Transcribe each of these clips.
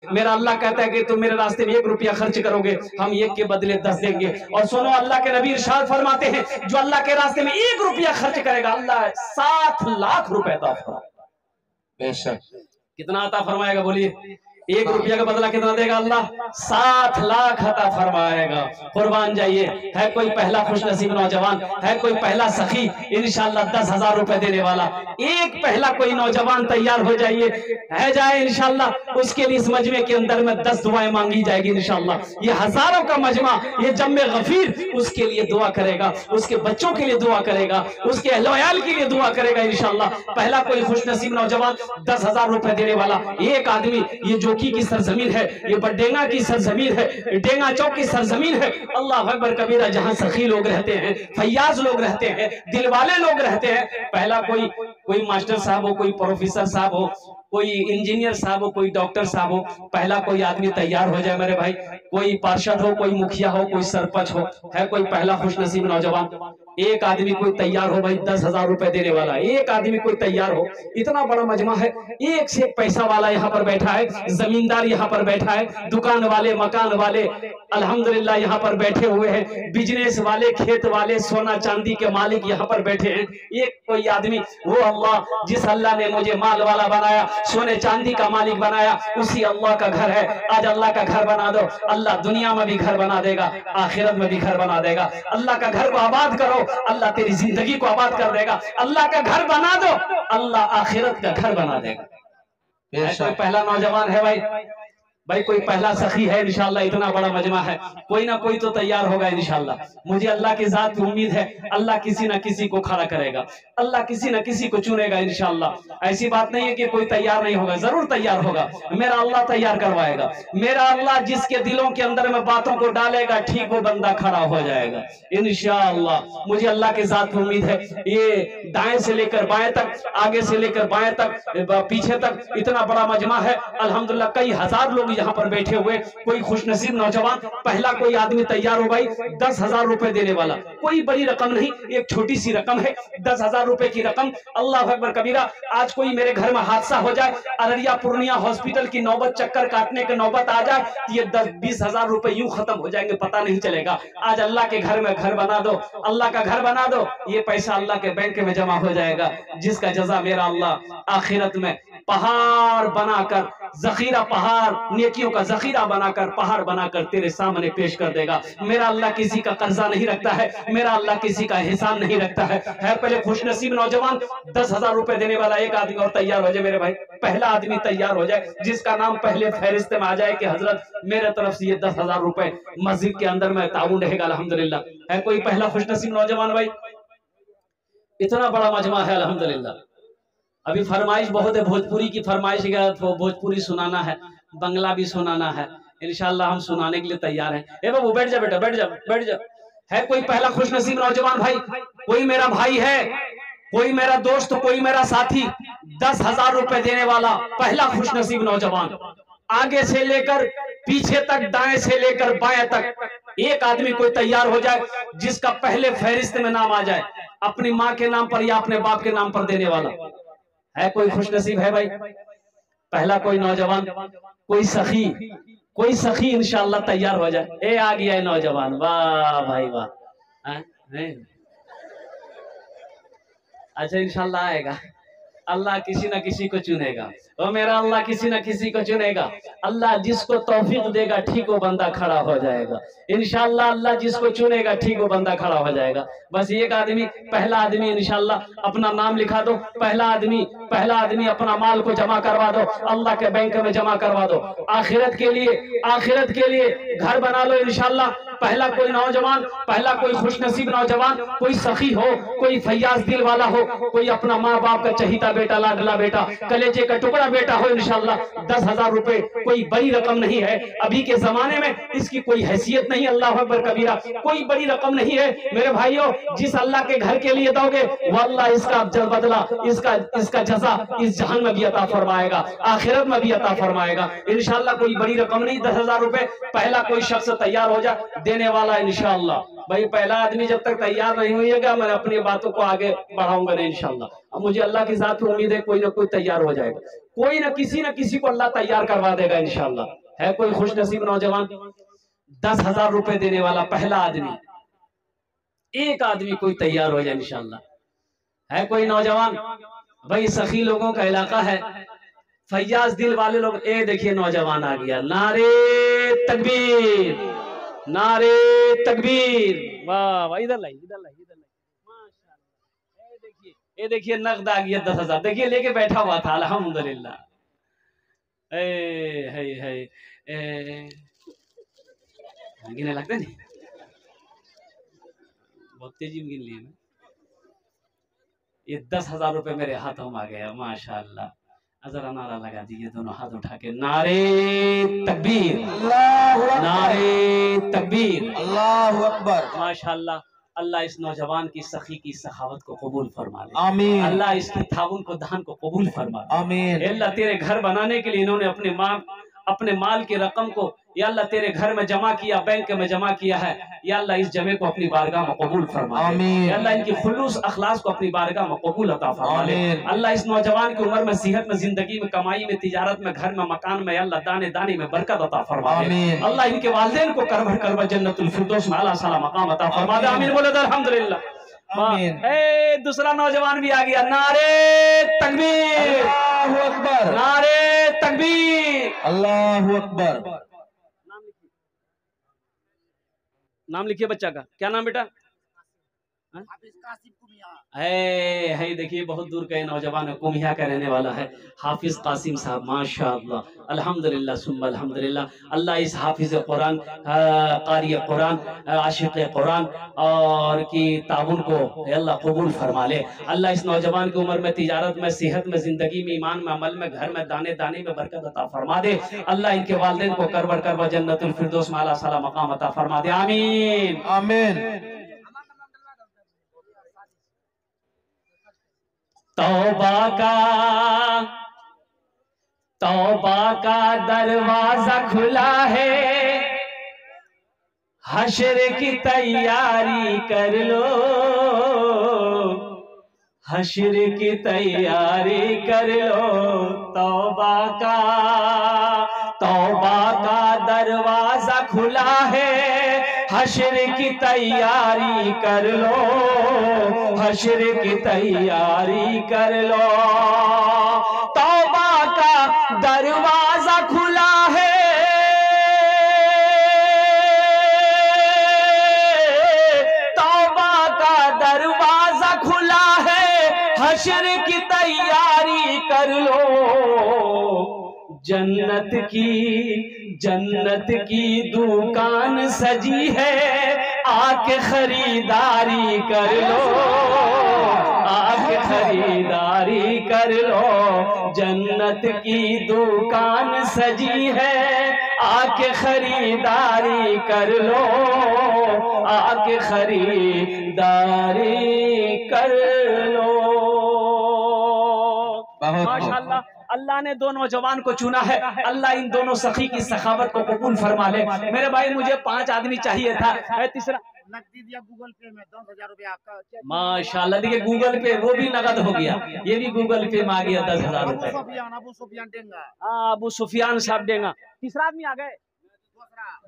मेरा अल्लाह कहता है कि तुम मेरे रास्ते में 1 रुपया खर्च करोगे, हम 1 के बदले 10 देंगे। और सुनो, अल्लाह के नबी इरशाद फरमाते हैं, जो अल्लाह के रास्ते में 1 रुपया खर्च करेगा, अल्लाह 7 लाख रुपए अता फरमाएगा। बेशक कितना अता फरमाएगा? बोलिए। 1 रुपया का बदला कितना देगा अल्लाह? 7 लाख अता फरमाएगा। कुर्बान जाइए। है कोई पहला खुशनसीब नौजवान, है कोई पहला सखी इंशाअल्लाह 10,000 रुपए देने वाला? एक पहला कोई नौजवान तैयार हो जाइए, है जाए इंशाअल्लाह। उसके लिए इस मजमे के अंदर में 10 दुआएं मांगी जाएगी इंशाअल्लाह। ये हजारों का मजमा, ये जम्मे गफीर उसके लिए दुआ करेगा, उसके बच्चों के लिए दुआ करेगा, उसके अहल के लिए दुआ करेगा इंशाअल्लाह। पहला कोई खुशनसीब नौजवान 10,000 रुपए देने वाला एक आदमी, ये जोकी की सरजमीन है, ये बडेंगा की सरजमीन है, डेंगा चौक की सरजमीन है। अल्लाह अकबर कबीरा, जहां सखी लोग रहते हैं, फैयाज लोग रहते हैं, दिलवाले लोग रहते हैं। पहला कोई मास्टर साहब हो, कोई प्रोफेसर साहब हो, कोई इंजीनियर साहब हो, कोई डॉक्टर साहब हो, पहला कोई आदमी तैयार हो जाए मेरे भाई। कोई पार्षद हो, कोई मुखिया हो, कोई सरपंच हो, है कोई पहला खुशनसीब नौजवान? एक आदमी कोई तैयार हो भाई, 10,000 रुपए देने वाला एक आदमी कोई तैयार हो। इतना बड़ा मजमा है, एक से एक पैसा वाला यहाँ पर बैठा है, जमींदार यहाँ पर बैठा है, दुकान वाले, मकान वाले अल्हम्दुलिल्लाह यहाँ पर बैठे हुए हैं, बिजनेस वाले, खेत वाले, सोना चांदी के मालिक यहाँ पर बैठे हैं। एक कोई आदमी, वो अल्लाह जिस अल्लाह ने मुझे माल वाला बनाया, सोने चांदी का मालिक बनाया, उसी अल्लाह का घर है। आज अल्लाह का घर बना दो, अल्लाह दुनिया में भी घर बना देगा, आखिरत में भी घर बना देगा। अल्लाह का घर को आबाद करो, अल्लाह तेरी जिंदगी को आबाद कर देगा। अल्लाह का घर बना दो, अल्लाह आखिरत का घर बना देगा। कोई पहला नौजवान है भाई कोई पहला सखी है इंशाअल्लाह। इतना बड़ा मजमा है, कोई ना कोई तो तैयार होगा इंशाअल्लाह। मुझे अल्लाह की जात की उम्मीद है, अल्लाह किसी ना किसी को खड़ा करेगा, अल्लाह किसी ना किसी को चुनेगा इंशाअल्लाह। ऐसी बात नहीं है कि कोई तैयार नहीं होगा, जरूर तैयार होगा। मेरा अल्लाह तैयार करवाएगा। मेरा अल्लाह जिसके दिलों के अंदर में बातों को डालेगा, ठीक वो बंदा खड़ा हो जाएगा इंशाअल्लाह। मुझे अल्लाह की जात की उम्मीद है। ये दाएं से लेकर बाएं तक, आगे से लेकर बाएं तक, पीछे तक इतना बड़ा मजमा है अल्हम्दुलिल्लाह। कई हजार लोग यहाँ पर बैठे हुए। कोई खुशनसीब नौजवान पहला कोई आदमी तैयार हो भाई, 10,000 रुपए देने वाला। कोई बड़ी रकम नहीं, एक छोटी सी रकम है, 10,000 रुपए की रकम। अल्लाह अकबर कबीरा। आज कोई मेरे घर में हादसा हो जाए, अररिया पूर्णिया हॉस्पिटल की नौबत, चक्कर काटने की नौबत आ जाए, ये 10-20 हजार रुपए यूं खत्म हो जाएंगे, पता नहीं चलेगा। आज अल्लाह के घर में घर बना दो, अल्लाह का घर बना दो, ये पैसा अल्लाह के बैंक में जमा हो जाएगा, जिसका जजा मेरा अल्लाह आखिरत में पहाड़ बनाकर, जखीरा पहाड़, नेकियों का जखीरा बनाकर, पहाड़ बनाकर तेरे सामने पेश कर देगा। मेरा अल्लाह किसी का कर्जा नहीं रखता है, मेरा अल्लाह किसी का एहसान नहीं रखता है। पहले खुशनसीब नौजवान 10,000 रुपए देने वाला एक आदमी और तैयार हो जाए मेरे भाई। पहला आदमी तैयार हो जाए, जिसका नाम पहले फहरिस्त में आ जाए कि हजरत मेरे तरफ से ये 10,000 रुपए मस्जिद के अंदर में ताउन रहेगा अल्हम्दुलिल्लाह। है कोई पहला खुशनसीब नौजवान भाई? इतना बड़ा मजमा है अल्हम्दुलिल्लाह। अभी फरमाइश बहुत है, भोजपुरी की फरमाइश है, तो भोजपुरी सुनाना है, बंगला भी सुनाना है इंशाअल्लाह। हम सुनाने के लिए तैयार हैं। ए बाबू बैठ जा बेटा, बैठ जा, बैठ जा। है कोई पहला खुशनसीब नौजवान भाई? कोई मेरा भाई है, कोई मेरा दोस्त, कोई मेरा साथी, 10,000 रुपए देने वाला पहला खुशनसीब नौजवान। आगे से लेकर पीछे तक, दाएं से लेकर बाएं तक, एक आदमी कोई तैयार हो जाए, जिसका पहले फहरिस्त में नाम आ जाए, अपनी माँ के नाम पर या अपने बाप के नाम पर देने वाला। है कोई खुशनसीब है भाई? पहला कोई नौजवान, कोई सखी इंशाअल्लाह तैयार हो जाए। ए आ गया है नौजवान, वाह भाई वाह। अच्छा इंशाअल्लाह आएगा, अल्लाह किसी ना किसी को चुनेगा। और मेरा अल्लाह किसी ना किसी को चुनेगा। अल्लाह जिसको तौफीक देगा, ठीक वो बंदा खड़ा हो जाएगा इंशाअल्लाह। अल्लाह जिसको चुनेगा, ठीक वो बंदा खड़ा हो जाएगा। बस एक आदमी, पहला आदमी इंशाअल्लाह अपना नाम लिखा दो। पहला आदमी अपना माल को जमा करवा दो, अल्लाह के बैंक में जमा करवा दो। आखिरत के लिए घर बना लो इंशाअल्लाह। पहला कोई नौजवान, पहला कोई खुशनसीब नौजवान, कोई सखी हो, कोई फैयाज दिल वाला हो, कोई अपना माँ बाप का चहीता बेटा, लाडला बेटा, कलेजे का टुकड़ा बेटा हो इंशाअल्लाह। 10,000 रुपए कोई बड़ी रकम नहीं है, अभी के जमाने में इसकी कोई हैसियत नहीं। अल्लाह अकबर कबीरा, कोई बड़ी रकम नहीं है मेरे भाइयों। जिस अल्लाह के घर के लिए दोगे, वो अल्लाह इसका बदला, इसका जजा इस जहान में भी अता फरमाएगा, आखिरत में भी अता फरमाएगा इंशाअल्लाह। कोई बड़ी रकम नहीं, 10,000 रुपए। पहला कोई शख्स तैयार हो जाए देने वाला इंशाअल्लाह। भाई पहला आदमी जब तक तैयार नहीं होइएगा, मैं अपनी बातों को आगे बढ़ाऊंगा नहीं इंशाअल्लाह। अब मुझे अल्लाह की जात पर उम्मीद है कोई ना कोई तैयार हो जाएगा। कोई ना किसी को अल्लाह तैयार करवा देगा इंशाअल्लाह। है कोई खुश नसीब नौजवान 10,000 रुपए देने वाला पहला आदमी, एक आदमी कोई तैयार हो जाए इंशाअल्लाह। है कोई नौजवान? भाई सखी लोगों का इलाका है, फैयाज दिल वाले लोग। ए देखिए नौजवान आ गया, नारे तकबीर, नारे तकबीर। वाह वाह, इधर लाई माशाल्लाह। ये देखिए नगद आ गया 10,000, देखिए लेके बैठा हुआ था अल्हम्दुलिल्लाह। गिने लगता नहीं, बहुत तेजी में गिन लिए मैं। ये 10,000 रुपए मेरे हाथों में आ गया माशाल्लाह। जरा नारा लगा दीजिए दोनों हाथ उठा के, नारे तकबीर, नारे तकबीर, अल्लाहु अकबर। माशाल्लाह। अल्लाह इस नौजवान की सखी की सखावत को कबूल फरमा ले, आमीन। अल्लाह इसकी ताउन को दान को कबूल फरमा ले, आमीन। अल्लाह तेरे घर बनाने के लिए इन्होंने अपने माल की रकम को या अल्लाह तेरे घर में जमा किया, बैंक में जमा किया है, या अल्लाह इस जमे को अपनी बारगाह में कबूल फरमा ले, आमीन। अल्लाह इनकी खुलूस अखलास को अपनी बारगाह में कबूल अता फरमा ले। अल्लाह इस नौजवान की उम्र में, सेहत में, जिंदगी में, कमाई में, तिजारत में, घर में, मकान में, अल्लाह दाने दाने में बरकत अता फरमा ले। अल्लाह इनके वालिदैन को करब करब जन्नतुल फिरदौस में आला साला मकाम अता फरमा दे, आमीन। बोले अल्हम्दुलिल्लाह। दूसरा नौजवान भी आ गया, नारे तकबीर, अल्लाहु अकबर, नारे तकबीर, अल्लाहु अकबर। नाम लिखिए बच्चा का, क्या नाम बेटा? है देखिए बहुत दूर का नौजवान है, कुमिया का रहने वाला है, हाफिज कासिम साहब माशाअल्लाह, अल्हम्दुलिल्लाह सुम्मा अल्हम्दुलिल्लाह। अल्लाह इस हाफिज कुरान, कारी कुरान, आशिक कुरान और की ताउन को अल्लाह कबूल फरमा ले। अल्लाह इस नौजवान की उम्र में, तिजारत में, सेहत में, जिंदगी में, ईमान में, अमल में, घर में, दाने दाने में बरकत अता फरमा दे। अल्लाह इनके वालिदैन को करबर करबर जन्नतुल फिरदौस में आला साला मकाम अता फरमा दे, आमीन, आमीन। तौबा का दरवाजा खुला है, हश्र की तैयारी कर लो, हश्र की तैयारी कर लो। तौबा का दरवाजा खुला है, हश्र की तैयारी कर लो, हश्र की तैयारी कर लो। तौबा का दरवाजा खुला है, तौबा का दरवाजा खुला है, हश्र की तैयारी कर लो। जन्नत की दुकान सजी है, आके खरीदारी कर लो, आके खरीदारी कर लो। जन्नत की दुकान सजी है, आके खरीदारी कर लो, आके खरीदारी कर लो। माशाअल्लाह। अल्लाह ने दो नौजवान को चुना है, अल्लाह इन दोनों सखी की सखावत को कबूल फरमा ले। मेरे भाई मुझे 5 आदमी चाहिए था, तीसरा नकदी दिया गूगल पे में 10,000 रुपया आपका। माशाल्लाह। देखिए गूगल पे वो भी नगद हो गया, ये भी गूगल पे में आ गया 10,000 रुपए। अबू सुफियान देंगे, अबू सुफियान साहब देंगे। तीसरा आदमी आ गए,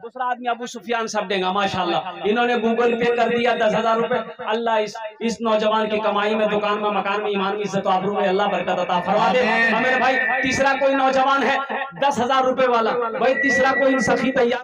दूसरा आदमी अबू सुफियान साहब देंगे माशाल्लाह। इन्होंने गूगल पे कर दिया 10,000 रुपए। अल्लाह इस नौजवान की कमाई में, दुकान में, मकान में, ईमान में, इज्जत आबरू में अल्लाह बरकत अता फरमा दे। मेरे भाई तीसरा कोई नौजवान है 10,000 रुपए वाला, भाई तीसरा कोई सखी तैयार